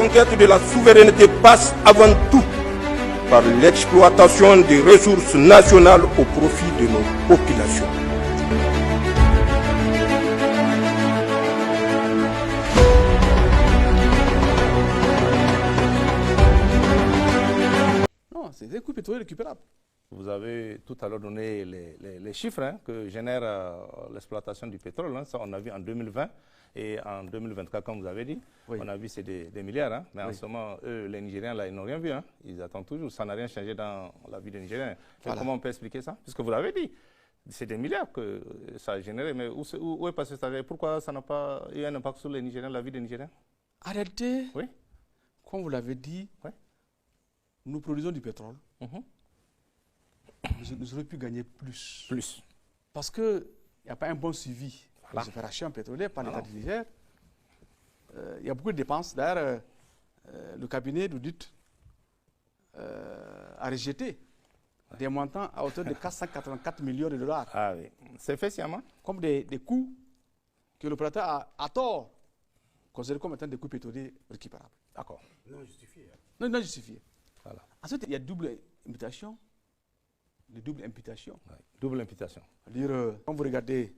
conquête de la souveraineté passe avant tout par l'exploitation des ressources nationales au profit de nos populations. Non, c'est des coûts pétroliers récupérables. Vous avez tout à l'heure donné les chiffres que génère l'exploitation du pétrole. Ça, on a vu en 2020 et en 2024, comme vous avez dit. Oui. On a vu c'est des milliards. Mais en ce moment, eux, les Nigériens, là, ils n'ont rien vu. Ils attendent toujours. Ça n'a rien changé dans la vie des Nigériens. Voilà. Comment on peut expliquer ça? Puisque vous l'avez dit. C'est des milliards que ça a généré. Mais où est passé ça? Pourquoi ça n'a pas eu un impact sur les Nigériens, la vie des Nigériens? En réalité, comme vous l'avez dit, nous produisons du pétrole. Nous aurions pu gagner plus. Parce qu'il n'y a pas un bon suivi des opérations pétrolières par l'État du Niger. Il y a beaucoup de dépenses. D'ailleurs, le cabinet d'audit a rejeté des montants à hauteur de 484 millions de dollars. Ah oui, c'est fait sciemment. Comme des coûts que l'opérateur a à tort considérés comme étant des coûts pétroliers récupérables. D'accord. Non justifiés. Non justifiés. Voilà. Ensuite, il y a double imputation. Double imputation. Oui. Double imputation. C'est-à-dire, quand vous regardez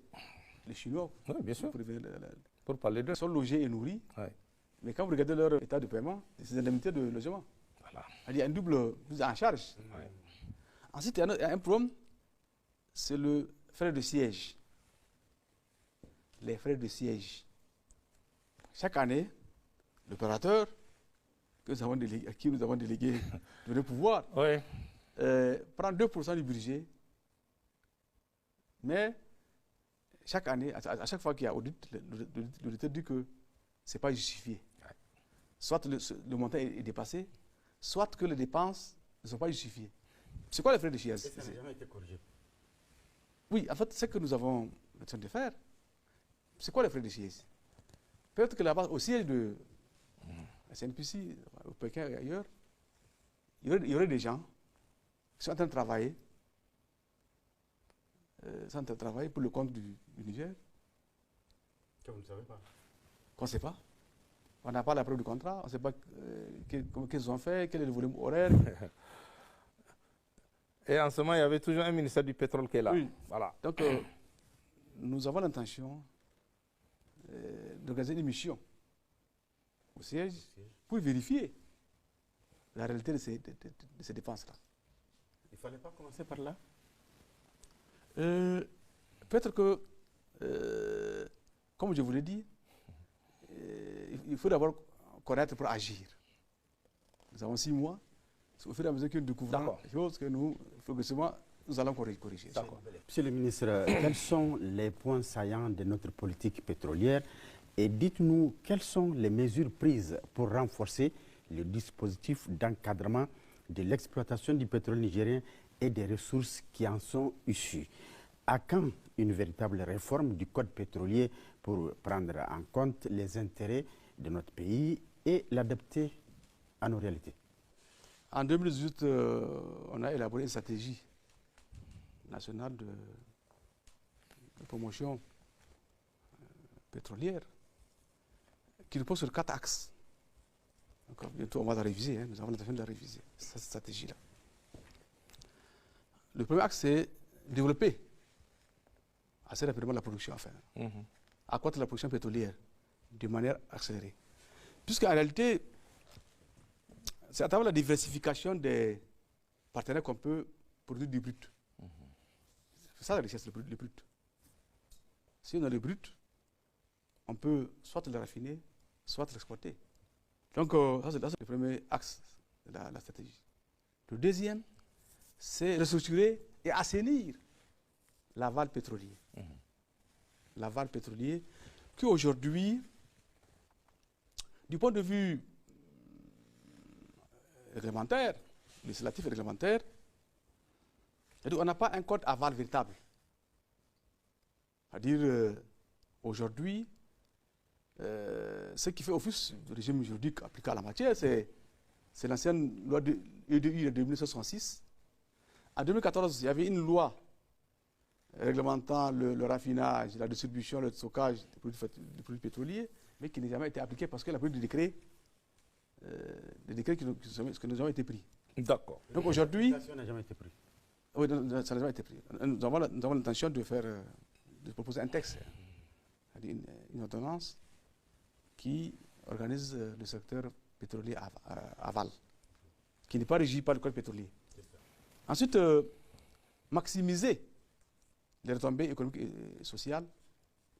les Chinois, bien sûr. Pour parler d'eux, ils sont logés et nourris. Mais quand vous regardez leur état de paiement, c'est des indemnités de logement. Voilà. Il y a une double mise en charge. Ensuite, il y a un problème, c'est le frais de siège. Les frais de siège. Chaque année, l'opérateur à qui nous avons délégué le pouvoir prend 2% du budget, mais chaque année, à chaque fois qu'il y a audit, l'auditeur dit que ce n'est pas justifié. Soit le montant est dépassé, soit que les dépenses ne sont pas justifiées. C'est quoi les frais de siège? Ça n'a jamais été corrigé. Oui, en fait, ce que nous avons besoin de faire, c'est quoi les frais de siège? Peut-être que là-bas, au siège de la CNPC, au Pékin et ailleurs, il y aurait des gens qui sont en train de travailler, pour le compte du Niger. Que vous ne savez pas. Qu'on ne sait pas. On n'a pas la preuve du contrat, on ne sait pas qu'est-ce qu'ils ont fait, quel est le volume horaire. Et en ce moment, il y avait toujours un ministère du pétrole qui est là. Oui. Voilà. Donc, nous avons l'intention d'organiser une mission au siège pour vérifier la réalité de ces dépenses-là. Il ne fallait pas commencer par là? Peut-être que, comme je vous l'ai dit, il faut d'abord connaître pour agir. Nous avons 6 mois. Au fur et à mesure que nous découvrons les choses que nous, progressivement, nous allons corriger. Monsieur le ministre, quels sont les points saillants de notre politique pétrolière et dites-nous quelles sont les mesures prises pour renforcer le dispositif d'encadrement de l'exploitation du pétrole nigérien et des ressources qui en sont issues. À quand une véritable réforme du code pétrolier pour prendre en compte les intérêts de notre pays et l'adapter à nos réalités? En 2018, on a élaboré une stratégie nationale de promotion pétrolière qui repose sur 4 axes. Donc, bientôt, on va la réviser. Nous avons l'intention de la réviser, cette stratégie-là. Le premier axe, c'est développer assez rapidement la production, accroître la production pétrolière de manière accélérée. Puisqu'en réalité, c'est à travers la diversification des partenaires qu'on peut produire du brut. C'est ça la richesse, le brut. Si on a le brut, on peut soit le raffiner, soit l'exporter. Donc, ça c'est le premier axe de la stratégie. Le deuxième, c'est restructurer et assainir l'aval pétrolier. L'aval pétrolier qui aujourd'hui, du point de vue réglementaire, législatif et réglementaire, on n'a pas un code aval véritable. C'est-à-dire, aujourd'hui, ce qui fait office du régime juridique appliqué à la matière, c'est l'ancienne loi de EDI de 1966. En 2014, il y avait une loi réglementant le raffinage, la distribution, le stockage des produits pétroliers, mais qui n'a jamais été appliquée parce qu'elle a pris du décret des décrets qui nous ont été pris. D'accord. Donc aujourd'hui, Ça n'a jamais été pris. oui, ça n'a jamais été pris. Nous avons l'intention de proposer un texte, une ordonnance qui organise le secteur pétrolier aval, qui n'est pas régi par le code pétrolier. Ensuite, maximiser les retombées économiques et sociales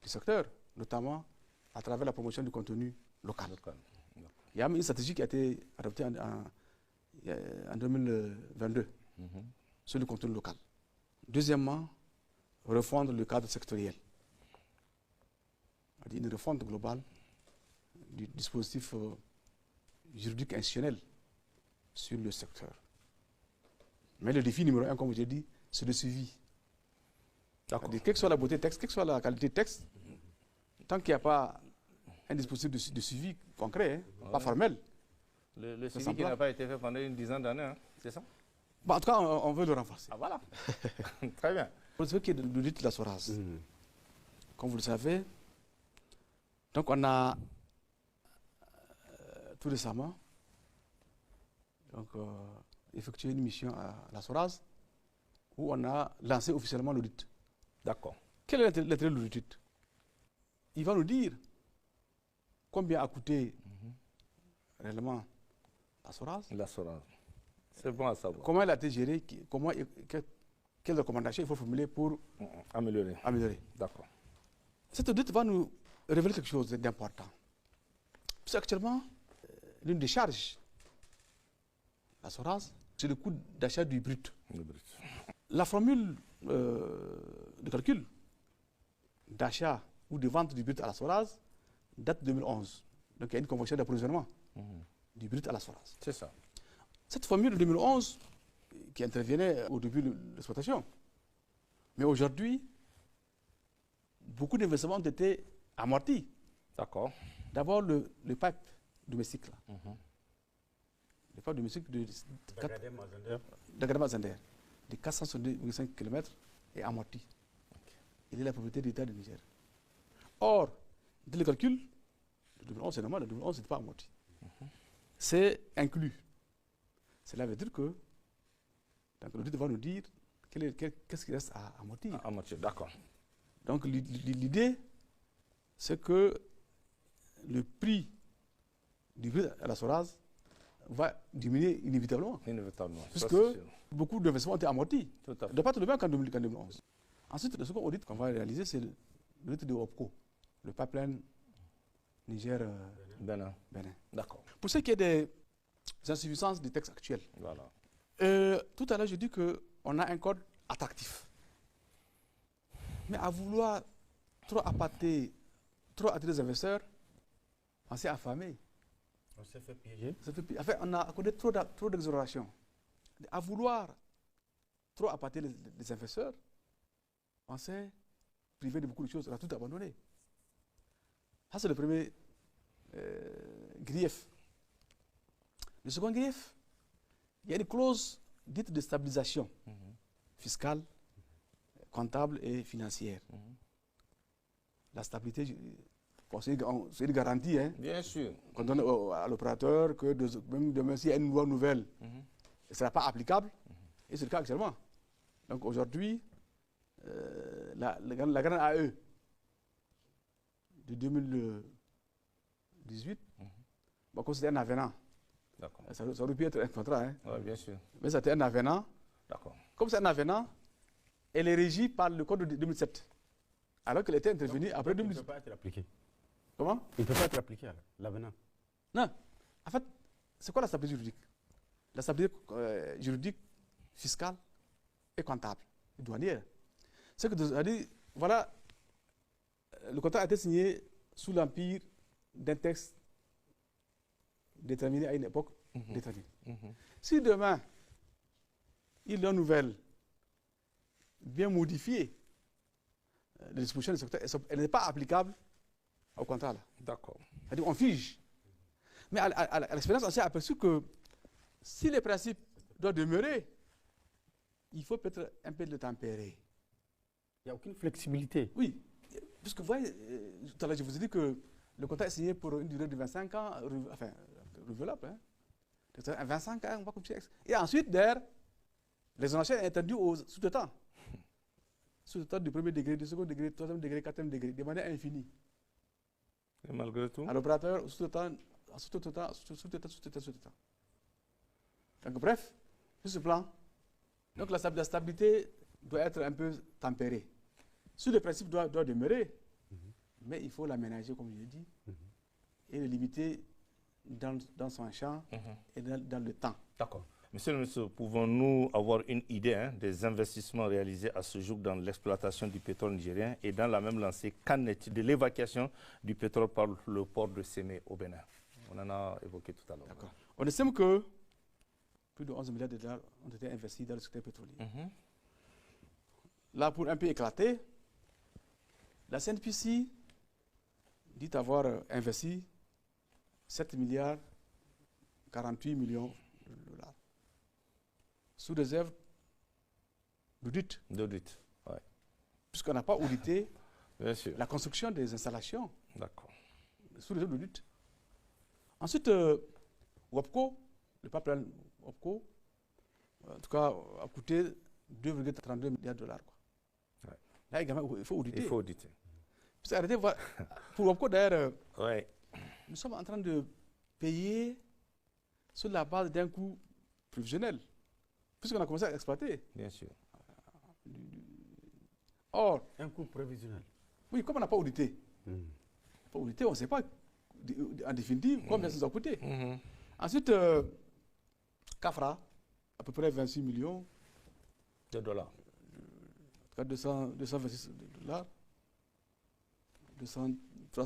du secteur, notamment à travers la promotion du contenu local. Il y a une stratégie qui a été adoptée en 2022 sur le contenu local. Deuxièmement, refondre le cadre sectoriel. Une refonte globale du dispositif juridique institutionnel sur le secteur. Mais le défi numéro 1, comme je l'ai dit, c'est le suivi. Quelle que soit la beauté texte, quelle que soit la qualité texte, tant qu'il n'y a pas un dispositif de suivi concret, pas formel. Le suivi qui n'a pas été fait pendant une dizaine d'années, hein, c'est ça? En tout cas, on veut le renforcer. Ah voilà. Très bien. Pour ce qui est de l'audit de la SORAS, comme vous le savez, donc on a tout récemment effectué une mission à la SORAS où on a lancé officiellement l'audit. D'accord. Quel est l'intérêt de l'audit? Il va nous dire combien a coûté réellement la SORAS. La SORAS. C'est bon à savoir. Comment elle a été gérée, quelles recommandations il faut formuler pour améliorer. D'accord. Cet audit va nous révéler quelque chose d'important. Parce qu'actuellement, l'une des charges la SORAS, c'est le coût d'achat du brut. La formule de calcul d'achat ou de vente du brut à la SORAS date de 2011. Donc il y a une convention d'approvisionnement du brut à la SORAS. C'est ça. Cette formule de 2011 qui intervenait au début de l'exploitation. Mais aujourd'hui, beaucoup d'investissements ont été amortis. D'accord. D'abord, le pipe domestique. Là. Le pipe domestique de Dagadama-Zender, de 462,5 km, est amorti. Il est la propriété de l'État du Niger. Or, dans le calcul, le 2011, c'est normal, le 2011 n'est pas amorti. C'est inclus. Cela veut dire que l'audit va nous dire qu'est-ce qui reste à amortir. Amortir, d'accord. Donc l'idée, c'est que le prix du brut à la SORAS va diminuer inévitablement. Inévitablement. Puisque beaucoup d'investissements ont été amortis. De pas tout le même qu'en 2011. Ensuite, le second audit qu'on va réaliser, c'est l'audit de OPCO, le pipeline Niger-Bénin. D'accord. Pour ce qui est des insuffisances des textes actuels, voilà. Tout à l'heure, j'ai dit qu'on a un code attractif. Mais à vouloir trop attirer les investisseurs, on s'est affamé. On s'est fait piéger. En fait, on a accordé trop d'exonérations. À vouloir trop appâter les investisseurs, on s'est privé de beaucoup de choses, on a tout abandonné. Ça, c'est le premier grief. Le second grief, il y a une clause dite de stabilisation fiscale, comptable et financière. La stabilité, c'est une garantie. Hein, bien sûr. Qu'on donne à l'opérateur que même demain, s'il y a une loi nouvelle, elle ne sera pas applicable. Et c'est le cas actuellement. Donc aujourd'hui, la grande AE de 2018 va considérer un avenant. Ça aurait pu être un contrat. Hein. Oui, bien sûr. Mais c'était un avenant. D'accord. Comme c'est un avenant, elle est régie par le code de 2007. Alors qu'elle était intervenue après 2018. Il ne peut pas être appliqué. Comment? Il ne peut pas être appliqué, l'avenant. Non. En fait, c'est quoi la stabilité juridique? La stabilité juridique, fiscale et comptable, et douanière. C'est que, voilà, le contrat a été signé sous l'empire d'un texte déterminé à une époque déterminée. Si demain, il y a une nouvelle bien modifiée, les dispositions du secteur, elle n'est pas applicable au contrat. D'accord. C'est-à-dire on fige. Mais à l'expérience, on s'est aperçu que si les principes doivent demeurer, il faut peut-être un peu le tempérer. Il n'y a aucune flexibilité. Oui, parce que vous voyez, tout à l'heure, je vous ai dit que le contrat est signé pour une durée de 25 ans, enfin, renouvelable. Hein. 25 ans, on va continuer. Et ensuite, d'ailleurs, l'exonération est interdite aux sous-traitants. Sous-traitants du premier degré, du second degré, du troisième degré, quatrième degré, de manière infinie. Et malgré tout. À l'opérateur, sous-traitant, sous-traitant, sous-traitant, sous-traitant, sous-traitant. Donc, bref, sur ce plan, donc la stabilité doit être un peu tempérée. Sur le principe doit demeurer, mais il faut l'aménager, comme je l'ai dit, et le limiter dans son champ et dans le temps. D'accord. Monsieur le ministre, pouvons-nous avoir une idée des investissements réalisés à ce jour dans l'exploitation du pétrole nigérien et dans la même lancée, qu'en est-il de l'évacuation du pétrole par le port de Sémé au Bénin? On en a évoqué tout à l'heure. D'accord. On estime que plus de 11 milliards de dollars ont été investis dans le secteur pétrolier. Là, pour un peu éclater, la CNPC dit avoir investi 7 milliards 48 millions de dollars. Sous réserve d'audit. D'audit, oui. Puisqu'on n'a pas audité Bien sûr. la construction des installations. D'accord. Sous réserve d'audit. Ensuite, WAPCO, le pipeline WAPCO, en tout cas, a coûté 2,32 milliards de dollars. Quoi. Ouais. Là également, il faut auditer. Il faut auditer. Parce arrêtez, pour WAPCO, d'ailleurs, Ouais. nous sommes en train de payer sur la base d'un coût prévisionnel, puisqu'on a commencé à exploiter. Bien sûr. Or, Un coût prévisionnel. oui, comme on n'a pas audité, on ne sait pas en définitive combien ça nous a coûté. Ensuite, CAFRA, à peu près 26 millions de dollars. En tout cas, 226 dollars. 300,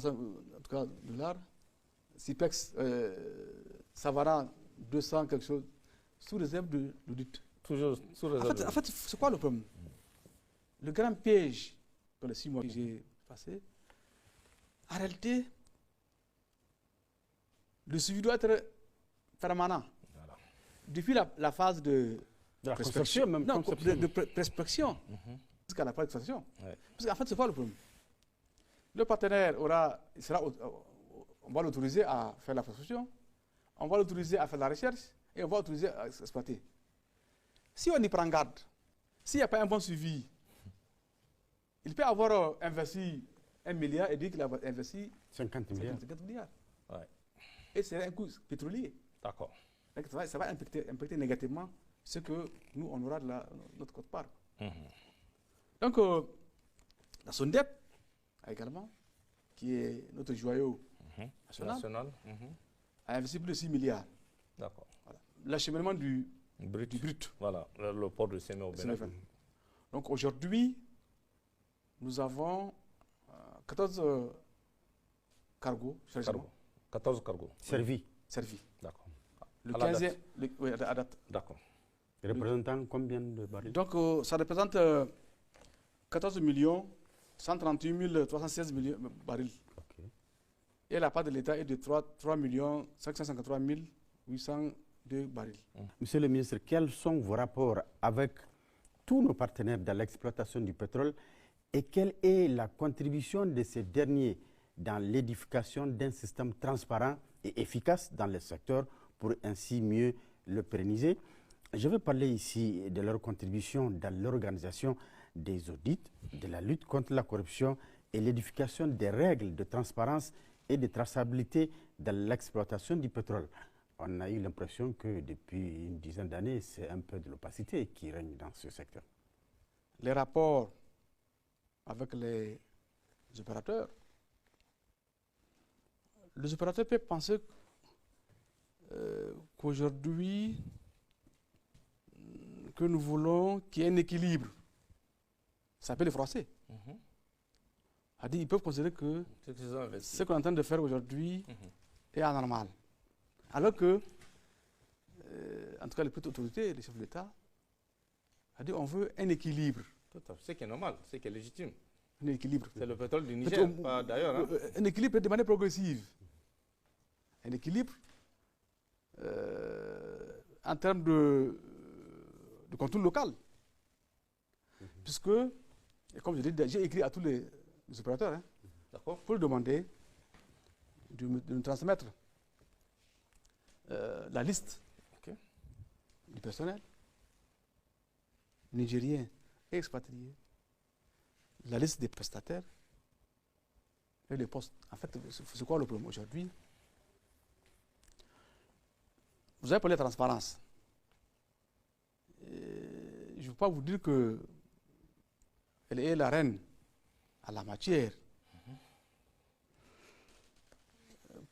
en tout cas, dollars. CIPEX, Savara, 200 quelque chose, sous réserve de l'audit. Toujours sous réserve. En fait, c'est quoi le problème? Le grand piège dans les 6 mois que j'ai passés, en réalité, le suivi doit être permanent. Voilà. Depuis la phase de prospection, même non, de prospection jusqu'à la phase d'extraction. Ouais. Parce qu'en fait, c'est quoi le problème? Le partenaire on va l'autoriser à faire la prospection, on va l'autoriser à faire la recherche et on va l'autoriser à exploiter. Si on y prend garde, s'il n'y a pas un bon suivi, il peut avoir investi 1 milliard et dire qu'il a investi 50 milliards. Ouais. Et c'est un coût pétrolier. D'accord. Ça va impacter négativement ce que nous, on aura de notre quote-part. Donc, la SONDEP, également, qui est notre joyau national, a investi plus de 6 milliards. D'accord. Voilà. L'acheminement du brut. Voilà, le port de Sémé au Bénin. Donc aujourd'hui, nous avons 14 cargos. 14 cargos. Servis. D'accord. Le 15e, oui, à date. D'accord. Représentant combien de barils? Donc ça représente 14 138 316 barils. Okay. Et la part de l'État est de 3 553 802 barils. Monsieur le ministre, quels sont vos rapports avec tous nos partenaires dans l'exploitation du pétrole et quelle est la contribution de ces derniers dans l'édification d'un système transparent et efficace dans le secteur pour ainsi mieux le pérenniser? Je vais parler ici de leur contribution dans l'organisation des audits, de la lutte contre la corruption et l'édification des règles de transparence et de traçabilité dans l'exploitation du pétrole. On a eu l'impression que depuis une dizaine d'années, c'est un peu de l'opacité qui règne dans ce secteur. Les rapports avec les opérateurs, les opérateurs peuvent penser qu'aujourd'hui, que nous voulons qu'il y ait un équilibre. Ça s'appelle les Français. Ils peuvent considérer que ce qu'on est en train de faire aujourd'hui est anormal. Alors que, en tout cas, les petites autorités, les chefs de l'État, on veut un équilibre. C'est qui est normal, c'est qui est légitime. Un équilibre. C'est le pétrole du Niger, pas d'ailleurs. Un équilibre de manière progressive. Un équilibre en termes de contrôle local. Puisque, et comme je l'ai dit, j'ai écrit à tous les opérateurs pour leur demander de nous transmettre la liste du personnel nigérien et expatrié, la liste des prestataires et les postes. En fait, c'est quoi le problème aujourd'hui? Vous avez parlé de transparence. Je ne veux pas vous dire qu'elle est la reine à la matière.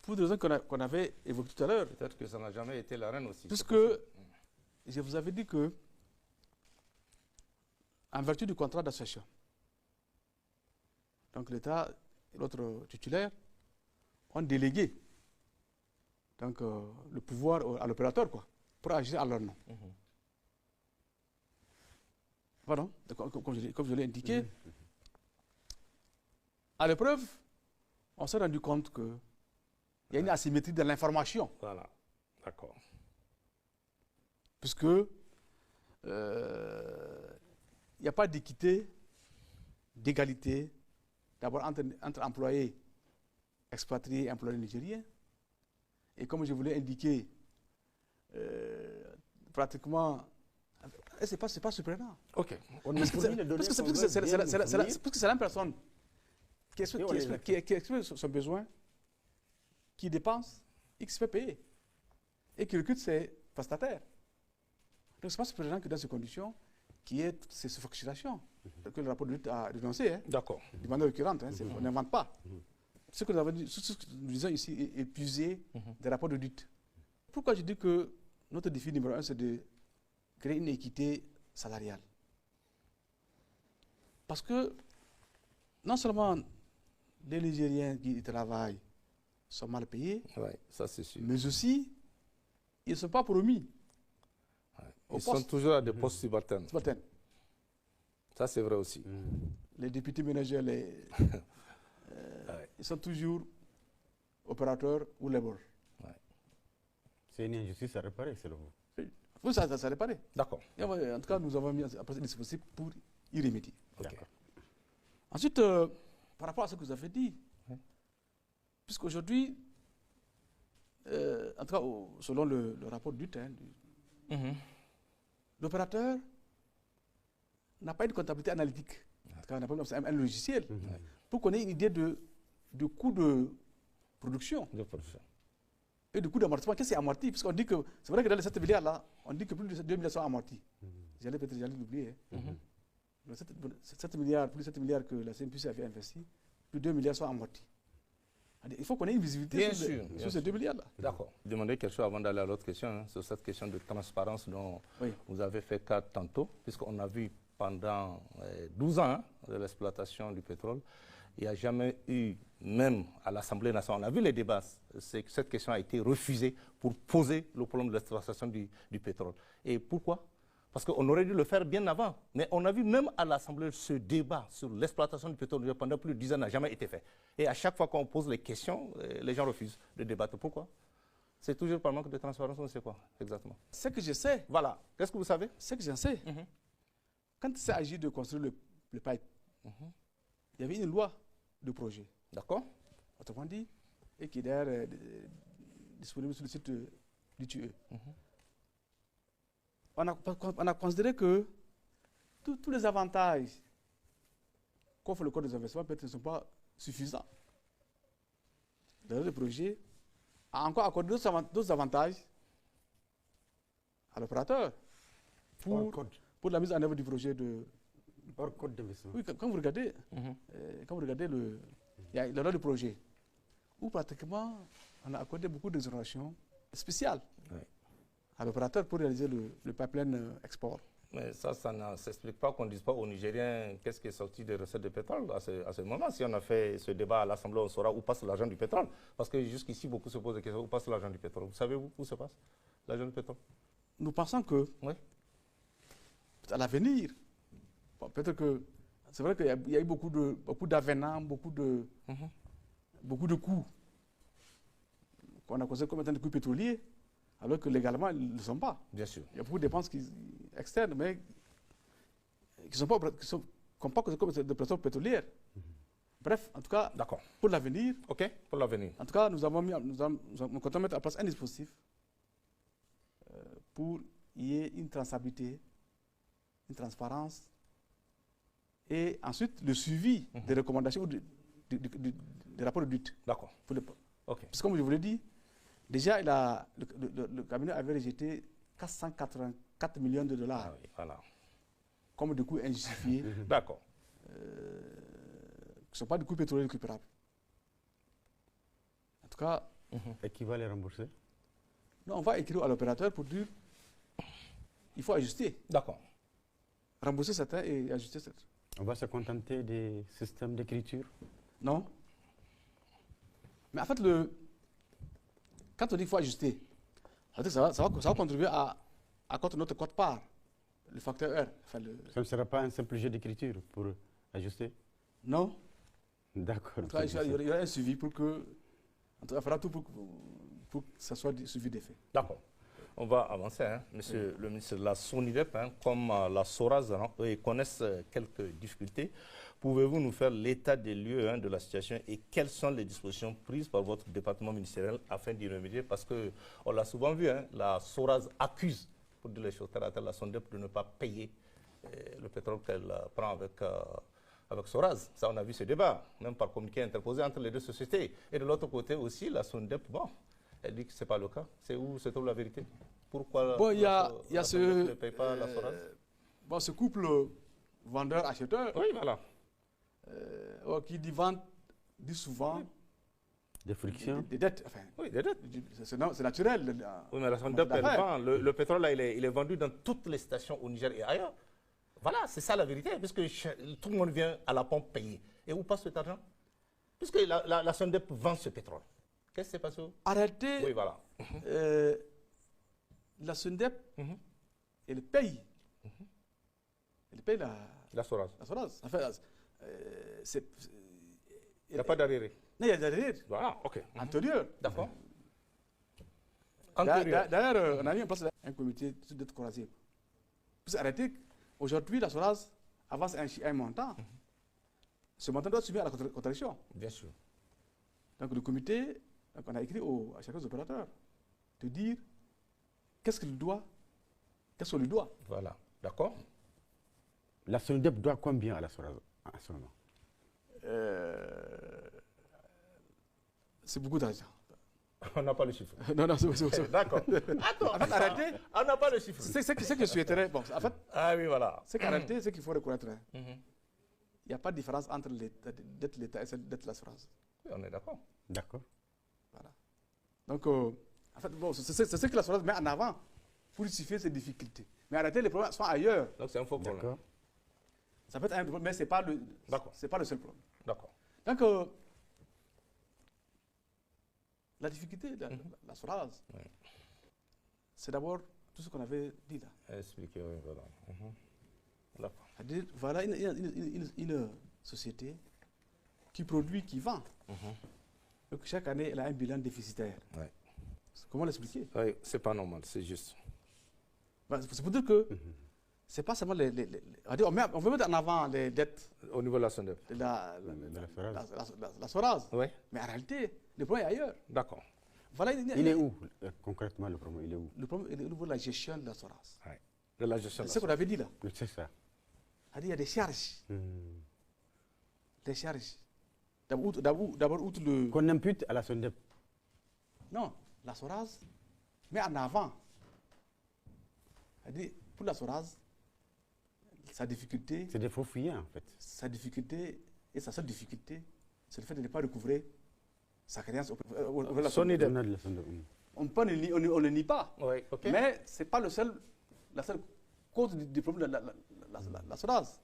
Pour des raisons qu'on avait évoquées tout à l'heure. Peut-être que ça n'a jamais été la reine aussi. Puisque je vous avais dit que, en vertu du contrat d'association, donc l'État et l'autre titulaire ont délégué donc, le pouvoir à l'opérateur pour agir à leur nom. Pardon, comme je l'ai indiqué, à l'épreuve, on s'est rendu compte qu'il y a une asymétrie de l'information. Voilà, d'accord. Puisque il n'y a pas d'équité, d'égalité, d'abord entre employés expatriés et employés nigériens. Et comme je vous l'ai indiqué, pratiquement, c'est pas surprenant. Ok. Parce que c'est la personne qui exprime son besoin, qui dépense et qui se fait payer. Et qui recrute ses prestataires. Donc c'est pas surprenant que dans ces conditions, qu'il y ait ces fluctuations que le rapport de lutte a dénoncé. D'accord. De manière récurrente, on n'invente pas. Ce que nous disons ici est épuisé des rapports de lutte. Pourquoi je dis que notre défi numéro 1, c'est de créer une équité salariale? Parce que non seulement les Nigériens qui y travaillent sont mal payés, ça c'est sûr. mais aussi ils ne sont pas promis. Ils sont toujours à des postes subalternes. Ça c'est vrai aussi. Les députés ménagers, ils sont toujours opérateurs ou laborers. C'est une injustice à réparer, selon vous? Oui, ça à réparer. D'accord. En tout cas, nous avons mis en place des dispositifs pour y remédier. D'accord. Ensuite, par rapport à ce que vous avez dit, puisqu'aujourd'hui, en tout cas, selon le rapport de lutte, l'opérateur n'a pas une comptabilité analytique. En tout cas, on n'a pas un logiciel pour qu'on ait une idée de coût de production. Et du coût d'amortissement. Qu'est-ce que c'est amorti? Puisqu'on dit que, c'est vrai que dans les 7 milliards-là, on dit que plus de 2 milliards sont amortis. J'allais l'oublier. 7 milliards, plus de 7 milliards que la CNPC avait investi, plus de 2 milliards sont amortis. Il faut qu'on ait une visibilité sur ces 2 milliards-là. D'accord. Je demandais quelque chose avant d'aller à l'autre question, sur cette question de transparence dont vous avez fait cas tantôt, puisqu'on a vu pendant 12 ans de l'exploitation du pétrole, il n'y a jamais eu, même à l'Assemblée nationale, on a vu les débats, cette question a été refusée pour poser le problème de l'exploitation du pétrole. Et pourquoi? Parce qu'on aurait dû le faire bien avant. Mais on a vu même à l'Assemblée, ce débat sur l'exploitation du pétrole pendant plus de 10 ans n'a jamais été fait. Et à chaque fois qu'on pose les questions, les gens refusent de débattre. Pourquoi? C'est toujours par manque de transparence, on sait quoi exactement? Ce que je sais. Voilà. Qu'est-ce que vous savez? Ce que je sais. Quand il s'agit de construire le pipe, il y avait une loi de projet. D'accord. Autrement dit, et qui est d'ailleurs disponible sur le site du TUE. On a considéré que tous les avantages qu'offre le code des investissements peut-être ne sont pas suffisants. Le projet a encore accordé d'autres avantages à l'opérateur pour la mise en œuvre du projet de... Hors code d'investissement. Oui, quand vous regardez, il y a le loi du projet, où pratiquement on a accordé beaucoup d'exonérations spéciales à l'opérateur pour réaliser le pipeline export. Mais ça ne s'explique pas qu'on ne dise pas aux Nigériens qu'est-ce qui est sorti des recettes de pétrole à ce moment. Si on a fait ce débat à l'Assemblée, on saura où passe l'argent du pétrole. Parce que jusqu'ici, beaucoup se posent des questions, où passe l'argent du pétrole? Vous savez où se passe l'argent du pétrole? Nous pensons que, à l'avenir, peut-être que, c'est vrai qu'il y a eu beaucoup d'avenants, beaucoup de coûts qu'on a considérés comme étant des coûts pétroliers, alors que légalement, ils ne le sont pas. Bien sûr. Il y a beaucoup de dépenses externes, mais qui ne sont pas considérées comme des pressions pétrolières. Bref, en tout cas, pour l'avenir. OK, pour l'avenir. En tout cas, nous comptons mettre en place un dispositif pour qu'il y ait une traçabilité, une transparence, et ensuite le suivi des recommandations des rapports d'audit. D'accord. Ok. Parce que comme je vous l'ai dit, déjà le cabinet avait rejeté 484 millions de dollars. Ah oui, voilà. Comme des coûts injustifiés. D'accord. Qui ne sont pas des coûts pétroliers récupérables. En tout cas. Et qui va les rembourser? Non, on va écrire à l'opérateur pour dire il faut ajuster. D'accord. Rembourser certains et ajuster certains. On va se contenter des systèmes d'écriture? Non. Mais en fait, quand on dit qu'il faut ajuster, ça va contribuer à contre notre quote-part, le facteur R. Enfin, ça ne sera pas un simple jeu d'écriture pour ajuster? Non. D'accord. En tout cas, il y aura un suivi pour que. En tout cas, il faudra tout pour que ça soit suivi des faits. D'accord. On va avancer, hein. Monsieur le ministre. La SONIDEP, hein, comme la SORAS, eux, connaissent quelques difficultés. Pouvez-vous nous faire l'état des lieux, hein, de la situation et quelles sont les dispositions prises par votre département ministériel afin d'y remédier? Parce qu'on l'a souvent vu, hein, la SORAS accuse, pour dire les choses terre à terre, la SONIDEP de ne pas payer le pétrole qu'elle prend avec SORAS. Ça, on a vu ce débat, même par communiqué interposé entre les deux sociétés. Et de l'autre côté aussi, la SONIDEP, bon, elle dit que ce n'est pas le cas. C'est où se trouve la vérité? Pourquoi la SONIDEP ne paye pas la SORAS? Ce couple vendeur-acheteur, oui, voilà. qui dit vente, dit souvent des frictions, des dettes. Enfin, oui, des dettes. C'est naturel. Oui, mais la SONIDEP, elle vend. Le pétrole, là, il est vendu dans toutes les stations au Niger et ailleurs. Voilà, c'est ça la vérité, puisque tout le monde vient à la pompe payer. Et où passe cet argent? Puisque la SONIDEP vend ce pétrole. Qu'est-ce qui s'est passé? Arrêtez. Oui, voilà. La SONIDEP, elle paye. Elle paye la SORAS. La SORAS. Enfin, il n'y a pas d'arriéré. Non, il y a d'arriéré. Voilà, ok. Antérieur. D'accord. D'ailleurs, on a mis en place un comité de dette croisée. Pour arrêter, aujourd'hui, la SORAS avance un montant. Ce montant doit subir à la contradiction. Bien sûr. Donc le comité, on a écrit à chacun des opérateurs de dire qu'est-ce qu'on lui doit. Voilà, d'accord. La SONIDEP doit combien à la SORAS en ce moment? C'est beaucoup d'argent. On n'a pas le chiffre. Non, c'est d'accord. Attends, en fait, arrêtez. On n'a pas le chiffre. C'est ce que je souhaiterais. Bon, en fait, oui, voilà. C'est qu'arrêter, c'est qu'il faut reconnaître. Il n'y a pas de différence entre dette l'État et dette de la SORAS. Oui, on est d'accord. D'accord. Voilà. Donc, en fait, bon, c'est ce que la SORAS met en avant pour justifier ses difficultés. Mais arrêter, les problèmes sont ailleurs. Donc, c'est un faux problème. D'accord. Ça peut être un problème, mais ce n'est pas le seul problème. D'accord. Donc, la difficulté de la SORAS, c'est d'abord tout ce qu'on avait dit là. Expliquez, oui, voilà. D'accord. C'est-à-dire, voilà une société qui produit, qui vend. Donc, chaque année, elle a un bilan déficitaire. Ouais. Comment l'expliquer? Oui, c'est pas normal, c'est juste. C'est pour dire que c'est pas seulement on veut mettre en avant les dettes. Au niveau de la SONIDEP. La SORAS. Oui. Mais en réalité, le problème est ailleurs. D'accord. Voilà, il est où concrètement le problème? Il est où? Le problème est au niveau de la gestion de la SORAS. Oui. De la gestion. C'est ce qu'on avait dit là. C'est ça. Il y a des charges. Des charges. D'abord, outre le. Qu'on impute à la SONIDEP. Non, la SORAS met en avant. C'est-à-dire, pour la SORAS, sa difficulté. C'est des faux fuyants en fait. Sa difficulté et sa seule difficulté, c'est le fait de ne pas recouvrer sa créance au la SONIDEP. On ne le nie pas. Oui, okay. Mais ce n'est pas la seule cause du problème de la SORAS.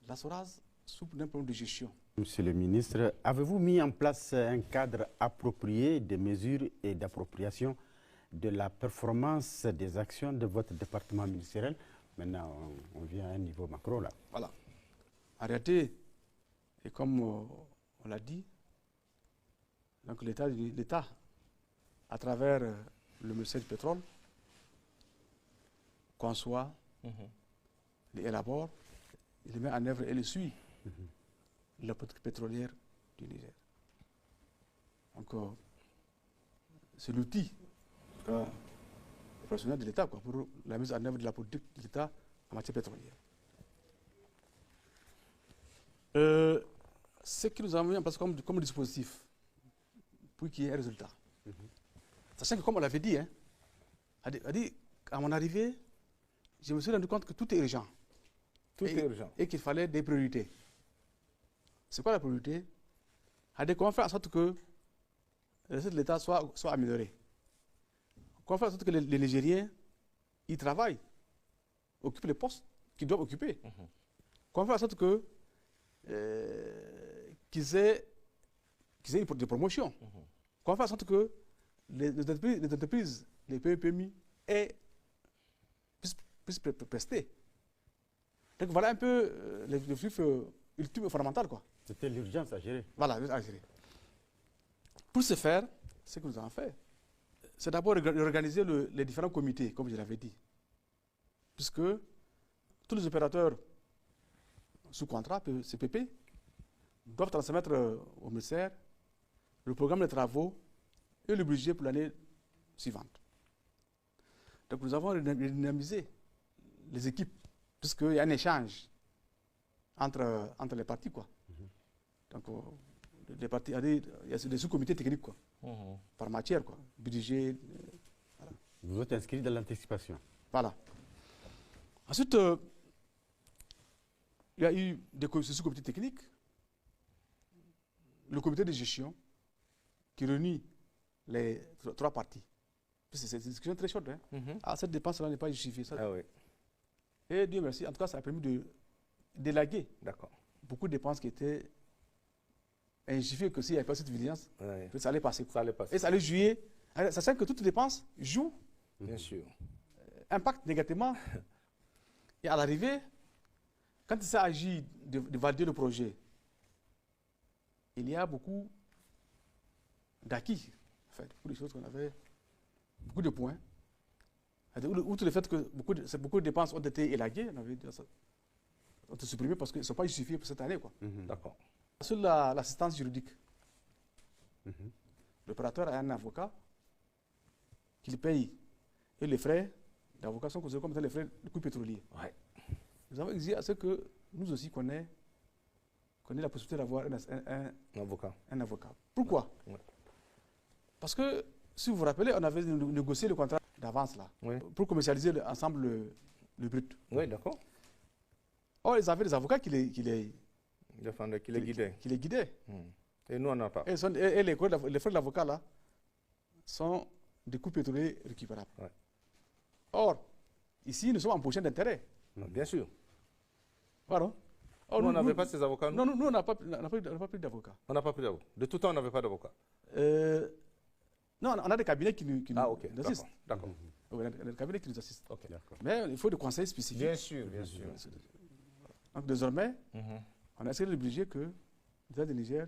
La SORAS souffre d'un problème de gestion. Monsieur le ministre, avez-vous mis en place un cadre approprié de mesures et d'appropriation de la performance des actions de votre département ministériel? Maintenant, on vient à un niveau macro là. Voilà. En réalité, et comme on l'a dit, donc l'État, à travers le ministère du pétrole, conçoit, il élabore, il le met en œuvre et le suit, la politique pétrolière du Niger. Donc, c'est l'outil professionnels de l'État pour la mise en œuvre de la politique de l'État en matière pétrolière. Ce que nous avons mis en place comme dispositif pour qu'il y ait un résultat. Sachant que, comme on l'avait dit, hein, à mon arrivée, je me suis rendu compte que tout est urgent. Tout est urgent. Et qu'il fallait des priorités. C'est quoi la priorité? Comment faire en sorte que le résultat de l'État soit amélioré. Comment faire en sorte que les Nigériens y travaillent, occupent les postes qu'ils doivent occuper. Comment faire en sorte que qu'ils aient des promotions. Comment faire en sorte que les entreprises, les PMI, puissent prester. Donc voilà un peu le flux ultime et fondamental, quoi. C'était l'urgence à gérer. Voilà, à gérer. Pour ce faire, ce que nous avons fait, c'est d'abord réorganiser les différents comités, comme je l'avais dit. Puisque tous les opérateurs sous contrat, CPP, doivent transmettre au ministère le programme de travaux et le budget pour l'année suivante. Donc nous avons redynamisé les équipes, puisqu'il y a un échange entre les parties, quoi. Donc les parties, il y a des sous-comités techniques, quoi, par matière, quoi, budget. Voilà. Vous êtes inscrit dans l'anticipation. Voilà. Ensuite, il y a eu des sous-comités techniques, le comité de gestion qui réunit les trois parties. C'est une discussion très chaude. Hein? Cette dépense-là n'est pas justifiée. Oui. Et Dieu merci, en tout cas, ça a permis de d'élaguer beaucoup de dépenses qui étaient injustifiées, que s'il n'y avait pas cette vigilance, ça allait passer. Et ça allait jouer. Ça sert que toutes les dépenses jouent, bien sûr, impactent négativement. Et à l'arrivée, quand il s'agit de valider le projet, il y a beaucoup d'acquis, en fait, beaucoup de choses qu'on avait, beaucoup de points. Outre le fait que beaucoup de dépenses ont été élaguées, ont été supprimées parce qu'elles ne sont pas justifiées pour cette année. D'accord. Sur l'assistance juridique, l'opérateur a un avocat qu'il paye et les frais d'avocat sont considérés comme les frais de coût pétrolier. Nous avons exigé à ce que nous aussi qu'on ait la possibilité d'avoir un avocat. Pourquoi? Parce que, si vous vous rappelez, on avait négocié le contrat d'avance là, pour commercialiser ensemble le brut. Oui, d'accord. Or, ils avaient des avocats qui les guidaient. Et nous, on n'a pas. Et les frais de l'avocat là sont des coûts pétroliers récupérables. Or, ici, nous sommes en pochette d'intérêt. Bien sûr. Pardon? Or, nous, on n'avait pas ces avocats. Non, nous, on n'a pas pris d'avocat. On n'a pas pris d'avocat. De tout temps, on n'avait pas d'avocat. Non, on a des cabinets qui nous assistent. D'accord. Oui, on a des cabinets qui nous assistent. Okay. Mais il faut des conseils spécifiques. Bien sûr, bien sûr. Donc désormais, on a essayé de budget que l'État du Niger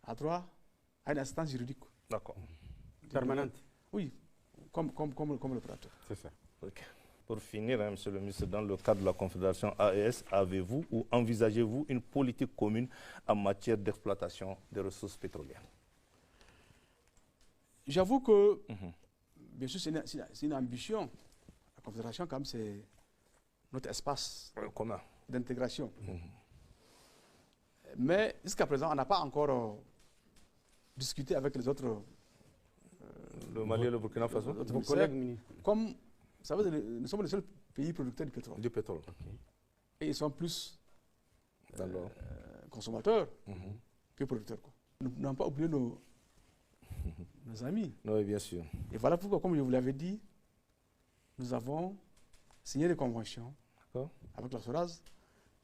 a droit à une assistance juridique. D'accord. Permanente. Oui, comme l'opérateur. C'est ça. Okay. Pour finir, Monsieur le ministre, dans le cadre de la Confédération AES, avez-vous ou envisagez-vous une politique commune en matière d'exploitation des ressources pétrolières? J'avoue que, bien sûr, c'est une ambition. La Confédération, quand même, c'est notre espace commun d'intégration. Mais jusqu'à présent, on n'a pas encore discuté avec les autres. Le Mali et le Burkina Faso. Vos collègues, comme, vous savez, nous sommes les seuls pays producteurs de pétrole. Du pétrole. Et ils sont plus consommateurs que producteurs. Nous n'avons pas oublié nos amis. Oui, bien sûr. Et voilà pourquoi, comme je vous l'avais dit, nous avons signé des conventions avec la SORAS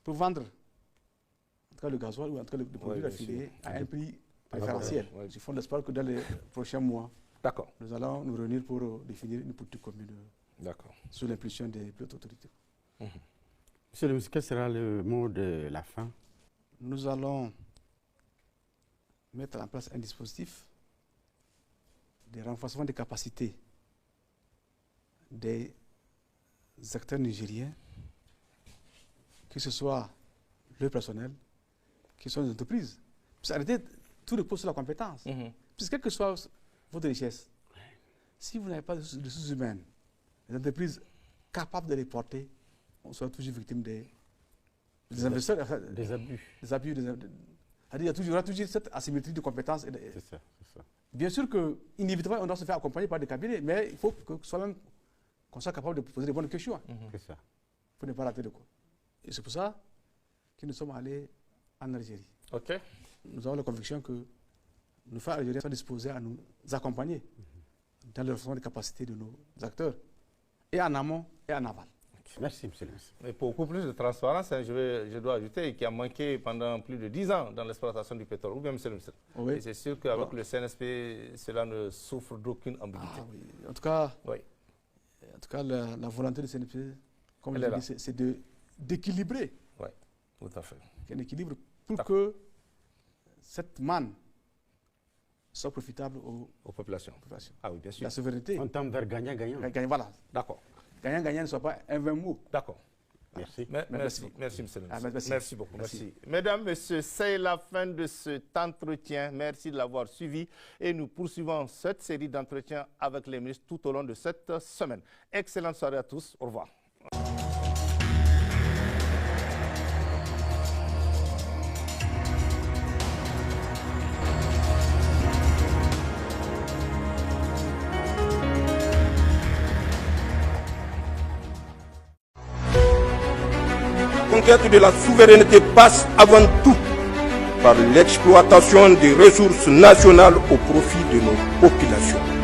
pour vendre en tout cas le gasoil ou en tout cas le produit affilié à un prix préférentiel. Je fonde l'espoir que dans les prochains mois, nous allons nous réunir pour définir une politique commune sur l'impulsion des autorités. Monsieur le ministre, quel sera le mot de la fin? Nous allons mettre en place un dispositif de renforcement des capacités des acteurs nigériens, que ce soit le personnel, que ce soit les entreprises. Puis arrêtez, tout repose sur la compétence. Puisque quelle que soit votre richesse, si vous n'avez pas de ressources humaines les entreprises capables de les porter, on sera toujours victime des investisseurs. Des abus. Des abus. Il y aura toujours cette asymétrie de compétences. C'est ça. Bien sûr qu'inévitablement, on doit se faire accompagner par des cabinets, mais il faut qu'on soit capable de poser des bonnes questions. C'est ça. Pour ne pas rater de quoi. Et c'est pour ça que nous sommes allés en Algérie. OK. Nous avons la conviction que nos frères algériens sont disposés à nous accompagner dans le renforcement des capacités de nos acteurs, et en amont et en aval. Merci, monsieur le ministre. Mais pour beaucoup plus de transparence, hein, je dois ajouter qu'il a manqué pendant plus de 10 ans dans l'exploitation du pétrole. Ou bien, monsieur le ministre. Oui. Et c'est sûr qu'avec le CNSP, cela ne souffre d'aucune ambiguïté. Ah, oui. En tout cas, la volonté du CNSP, comme je l'ai dit, c'est d'équilibrer. Oui, tout à fait. Un équilibre pour que cette manne soit profitable aux populations. Ah oui, bien sûr. La souveraineté. On tend vers gagnant-gagnant. Voilà. D'accord. Gagnant-gagnant ne soit pas un vain mot. D'accord. Merci. Merci, monsieur le ministre. Merci beaucoup. Merci. Mesdames, messieurs, c'est la fin de cet entretien. Merci de l'avoir suivi. Et nous poursuivons cette série d'entretiens avec les ministres tout au long de cette semaine. Excellente soirée à tous. Au revoir. La conquête de la souveraineté passe avant tout par l'exploitation des ressources nationales au profit de nos populations.